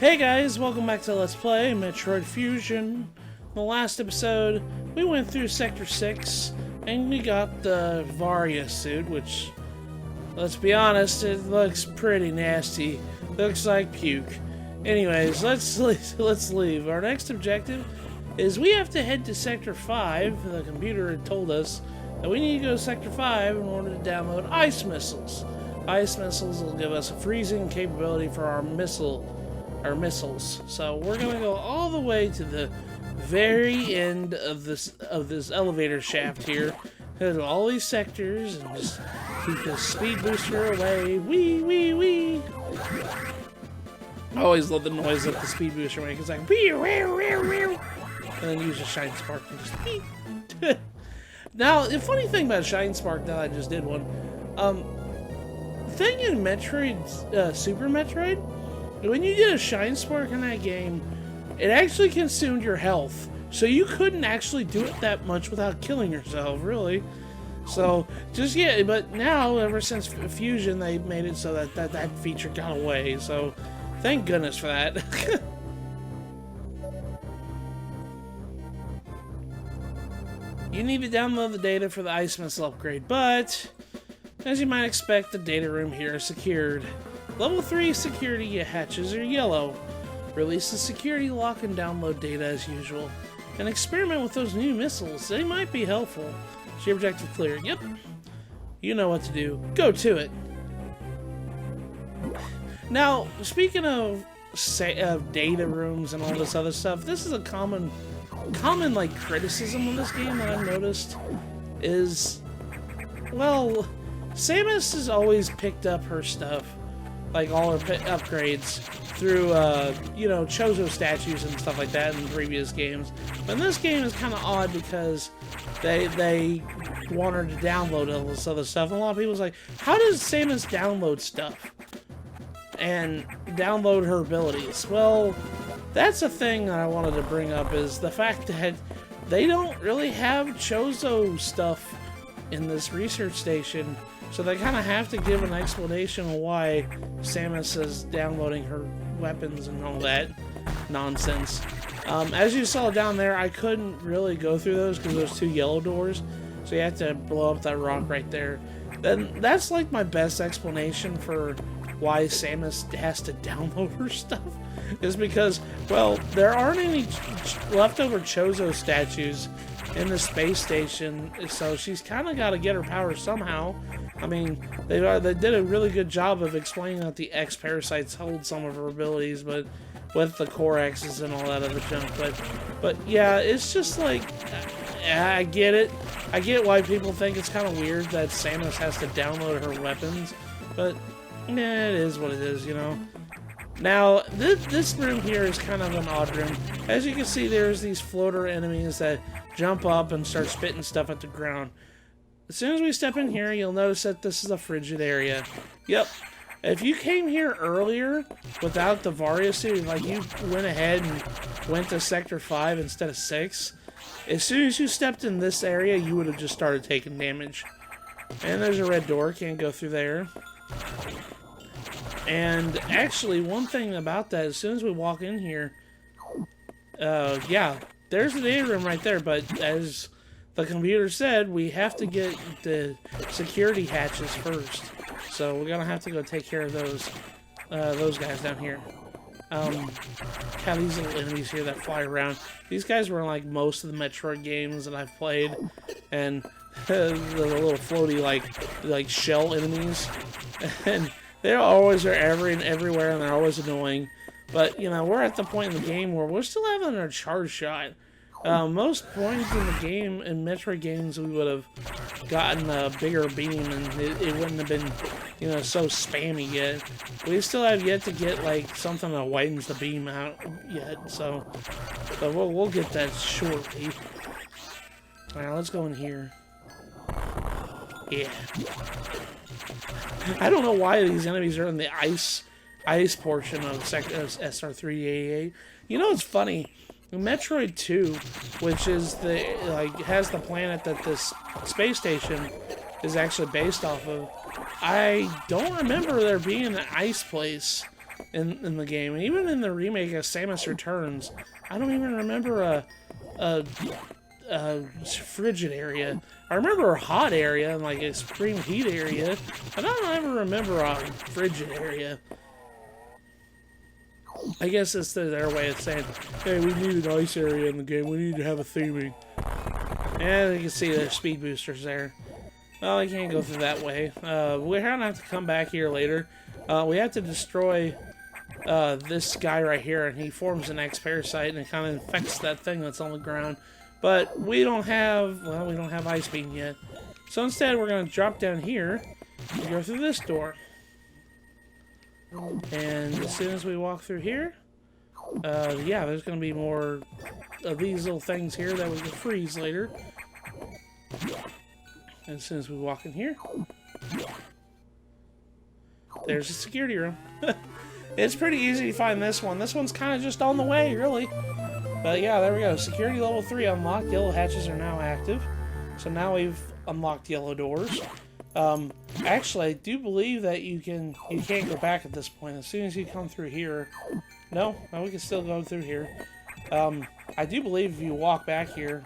Hey guys, welcome back to Let's Play Metroid Fusion. In the last episode, we went through Sector 6, and we got the Varia suit, which, let's be honest, it looks pretty nasty. Looks like puke. Anyways, let's leave. Our next objective is we have to head to Sector 5. The computer had told us that we need to go to Sector 5 in order to download ice missiles. Ice missiles will give us a freezing capability for our missiles. So we're gonna go all the way to the very end of this elevator shaft here, hit all these sectors, and just keep the speed booster away. Wee wee wee. I always love the noise that the speed booster makes. It's like wee wee wee wee, and then use a shine spark and just wee. Now the funny thing about shine spark, that I just did one. Thing in Metroid, Super Metroid. When you did a shine spark in that game, it actually consumed your health. So you couldn't actually do it that much without killing yourself, really. So, just, yeah, but now, ever since Fusion, they made it so that feature got away. So, thank goodness for that. You need to download the data for the ice missile upgrade, but, as you might expect, the data room here is secured. Level 3 security hatches are yellow. Release the security lock and download data as usual. And experiment with those new missiles. They might be helpful. Is your objective clear? Yep. You know what to do. Go to it. Now, speaking of data rooms and all this other stuff, this is a common like criticism of this game that I've noticed is, well, Samus has always picked up her stuff, like all her upgrades, through, you know, Chozo statues and stuff like that in previous games. But this game is kind of odd because they want her to download all this other stuff. And a lot of people's like, how does Samus download stuff? And download her abilities? Well, that's a thing that I wanted to bring up, is the fact that they don't really have Chozo stuff in this research station. So they kind of have to give an explanation of why Samus is downloading her weapons and all that nonsense. As you saw down there, I couldn't really go through those because there's two yellow doors. So you have to blow up that rock right there. Then that's like my best explanation for why Samus has to download her stuff. Is because, well, there aren't any leftover Chozo statues in the space station, so she's kind of got to get her power somehow. I mean, they did a really good job of explaining that the X parasites hold some of her abilities, but with the core X's and all that other junk. But yeah, it's just like, I get it. I get why people think it's kind of weird that Samus has to download her weapons, but yeah, it is what it is, you know. Now, this room here is kind of an odd room. As you can see, there's these floater enemies that jump up and start spitting stuff at the ground. As soon as we step in here, you'll notice that this is a frigid area. Yep. If you came here earlier without the Varia suit, like you went ahead and went to Sector 5 instead of 6, as soon as you stepped in this area, you would have just started taking damage. And there's a red door, can't go through there. And actually, one thing about that, as soon as we walk in here, yeah, there's the data room right there, but as the computer said, we have to get the security hatches first. So we're gonna have to go take care of those guys down here. Have these little enemies here that fly around. These guys were in like most of the Metroid games that I've played, and the little floaty like shell enemies, and they always are everywhere, and they're always annoying. But, you know, we're at the point in the game where we're still having our charge shot. Most points in the game, in Metroid games, we would have gotten a bigger beam, and it wouldn't have been, you know, so spammy yet. We still have yet to get, like, something that widens the beam out yet, so... But we'll get that shortly. Alright, let's go in here. Yeah. I don't know why these enemies are in the ice portion of SR388. You know what's funny? Metroid 2, which is has the planet that this space station is actually based off of, I don't remember there being an ice place in the game. And even in the remake of Samus Returns, I don't even remember a frigid area. I remember a hot area and like a extreme heat area. I don't ever remember a frigid area. I guess it's their way of saying, hey, we need an ice area in the game. We need to have a theming. And you can see there's speed boosters there. Well, I can't go through that way. We're gonna have to come back here later. We have to destroy this guy right here, and he forms an X-Parasite, and it kind of infects that thing that's on the ground. But we don't have, well, we don't have Ice Beam yet. So instead, we're going to drop down here and go through this door. And as soon as we walk through here, yeah, there's going to be more of these little things here that we can freeze later. And as soon as we walk in here, there's a security room. It's pretty easy to find this one. This one's kind of just on the way, really. But yeah, there we go. Security level 3 unlocked. Yellow hatches are now active. So now we've unlocked yellow doors. Actually, I do believe that you can't go back at this point. As soon as you come through here... No, we can still go through here. I do believe if you walk back here,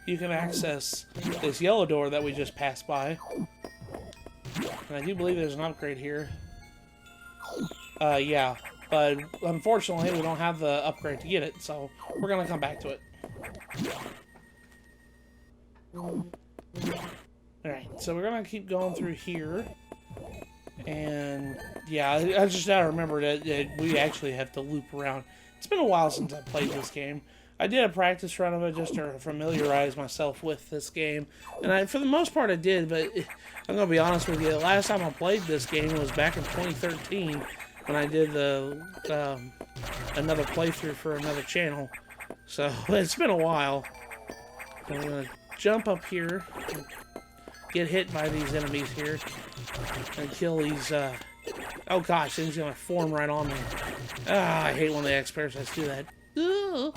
you can access this yellow door that we just passed by. And I do believe there's an upgrade here. Yeah. But unfortunately, we don't have the upgrade to get it, so we're going to come back to it. Alright, so we're going to keep going through here. And, yeah, I just now remember that we actually have to loop around. It's been a while since I played this game. I did a practice run of it just to familiarize myself with this game. And for the most part, I did, but I'm going to be honest with you. The last time I played this game was back in 2013. When I did another playthrough for another channel. So, it's been a while. I'm going to jump up here, and get hit by these enemies here, and kill these, oh gosh, things going to form right on me. Ah, I hate when the X-Parasites do that. Ugh.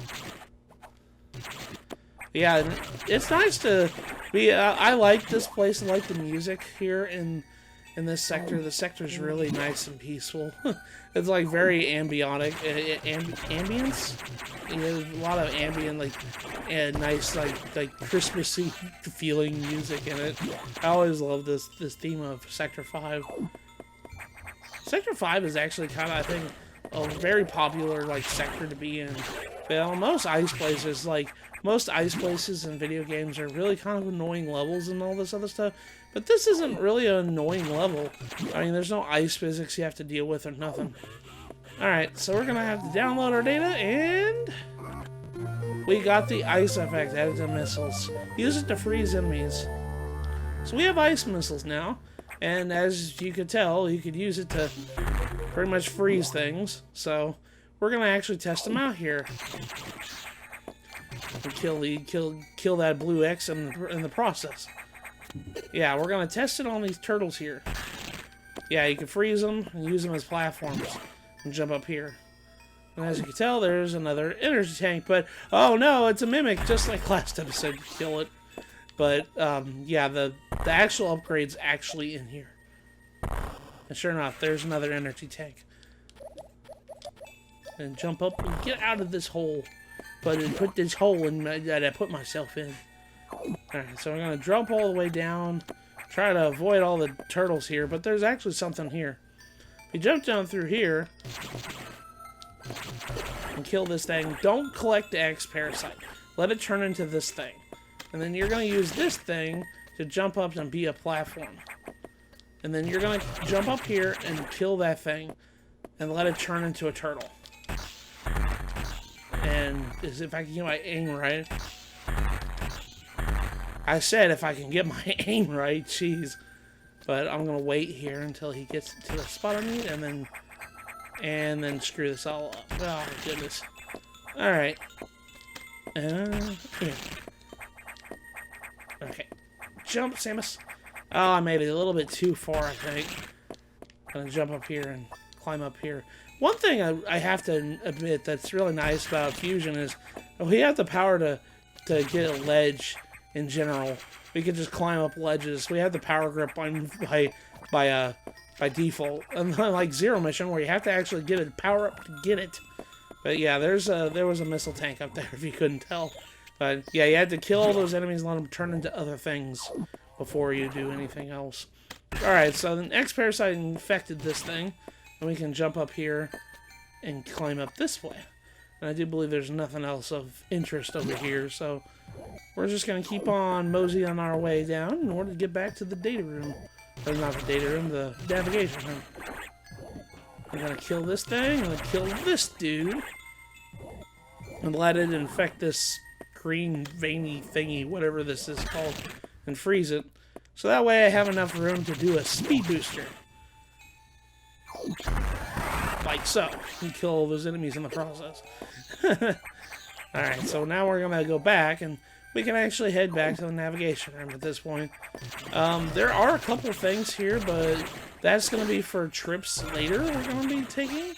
Yeah, it's nice to be, I like this place, I like the music here in this sector. The sector's really nice and peaceful. It's like very ambience. There's a lot of ambient, like, and nice, like Christmassy feeling music in it. I always love this theme of Sector 5. Sector 5 is actually kind of, I think, a very popular like sector to be in. But most ice places, in video games are really kind of annoying levels and all this other stuff. But this isn't really an annoying level. I mean, there's no ice physics you have to deal with or nothing. Alright, so we're going to have to download our data, and we got the ice effect added to missiles. Use it to freeze enemies. So we have ice missiles now, and as you could tell, you could use it to pretty much freeze things. So we're going to actually test them out here. And kill that blue X in the process. Yeah, we're going to test it on these turtles here. Yeah, you can freeze them and use them as platforms. And jump up here. And as you can tell, there's another energy tank. But, oh no, it's a mimic, just like last episode. Kill it. But, yeah, the actual upgrade's actually in here. And sure enough, there's another energy tank. And jump up and get out of this hole. But put this hole in that I put myself in. Alright, so we're going to jump all the way down. Try to avoid all the turtles here. But there's actually something here. If you jump down through here and kill this thing, don't collect the X-Parasite. Let it turn into this thing. And then you're going to use this thing to jump up and be a platform. And then you're going to jump up here and kill that thing and let it turn into a turtle. And if I can get my aim right. I said if I can get my aim right, jeez. But I'm gonna wait here until he gets to the spot I need, and then screw this all up. Oh my goodness! All right. Okay. Jump, Samus. Oh, I made it a little bit too far, I think. I'm gonna jump up here and climb up here. One thing I have to admit that's really nice about Fusion is we have the power to get a ledge in general. We can just climb up ledges. We have the power grip by by default, unlike Zero Mission, where you have to actually get a power-up to get it. But yeah, there was a missile tank up there, if you couldn't tell. But yeah, you had to kill all those enemies and let them turn into other things before you do anything else. Alright, so the next parasite infected this thing, and we can jump up here and climb up this way. And I do believe there's nothing else of interest over here, so we're just going to keep on moseying our way down in order to get back to the data room. Or not the data room, the navigation room. I'm going to kill this thing, I'm going to kill this dude, and let it infect this green veiny thingy, whatever this is called, and freeze it. So that way I have enough room to do a speed booster. Like so. And kill all those enemies in the process. Alright, so now we're going to go back, and we can actually head back to the navigation room at this point. There are a couple things here, but that's going to be for trips later we're going to be taking.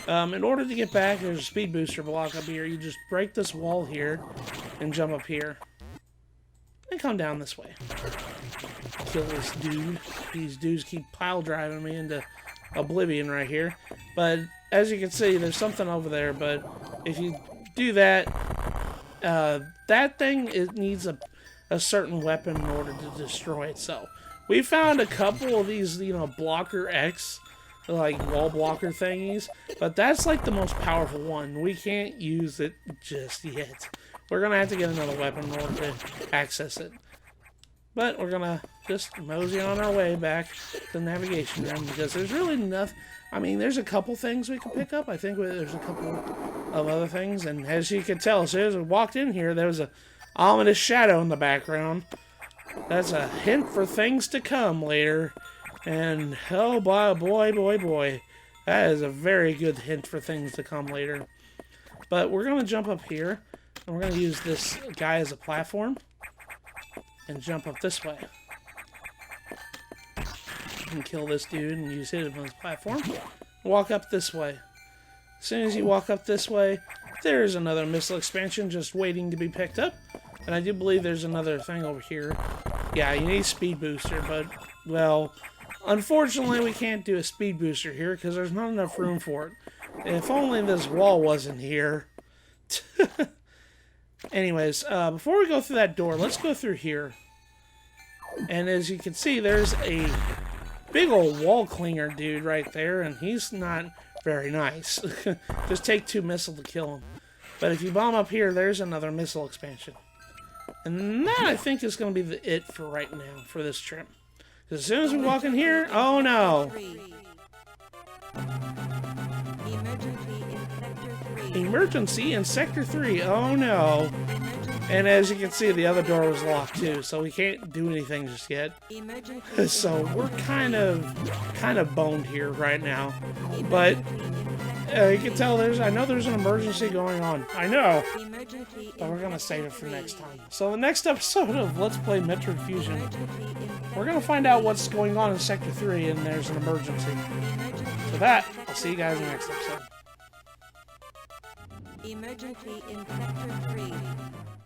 In order to get back, there's a speed booster block up here. You just break this wall here and jump up here. And come down this way. Kill this dude. These dudes keep pile driving me into oblivion right here. But as you can see, there's something over there. But if you do that, that thing, it needs a certain weapon in order to destroy it. So we found a couple of these, blocker X, like wall blocker thingies, but that's like the most powerful one. We can't use it just yet. We're gonna have to get another weapon in order to access it. But we're gonna just mosey on our way back to the navigation room, because there's really nothing. I mean, there's a couple things we can pick up. I think there's a couple of other things, and as you can tell, as soon as we walked in here, there was a ominous shadow in the background. That's a hint for things to come later. And oh boy, that is a very good hint for things to come later. But we're going to jump up here, and we're going to use this guy as a platform, and jump up this way. And kill this dude, and use him as a platform. Walk up this way. As soon as you walk up this way, there's another missile expansion just waiting to be picked up. And I do believe there's another thing over here. Yeah, you need a speed booster, but, well, unfortunately we can't do a speed booster here because there's not enough room for it. If only this wall wasn't here. Anyways, before we go through that door, let's go through here. And as you can see, there's a big old wall clinger dude right there, and he's not very nice. Just take 2 missiles to kill him. But if you bomb up here, there's another missile expansion. And that, I think, is going to be it for right now, for this trip. Because as soon as we walk in here, oh no! Emergency in Sector 3, oh no! And as you can see, the other door was locked too, so we can't do anything just yet. So we're kind of boned here right now. But you can tell I know there's an emergency going on. I know! But we're gonna save it for next time. So the next episode of Let's Play Metroid Fusion, we're gonna find out what's going on in Sector 3, and there's an emergency. So that, I'll see you guys in the next episode. Emergency in Sector 3.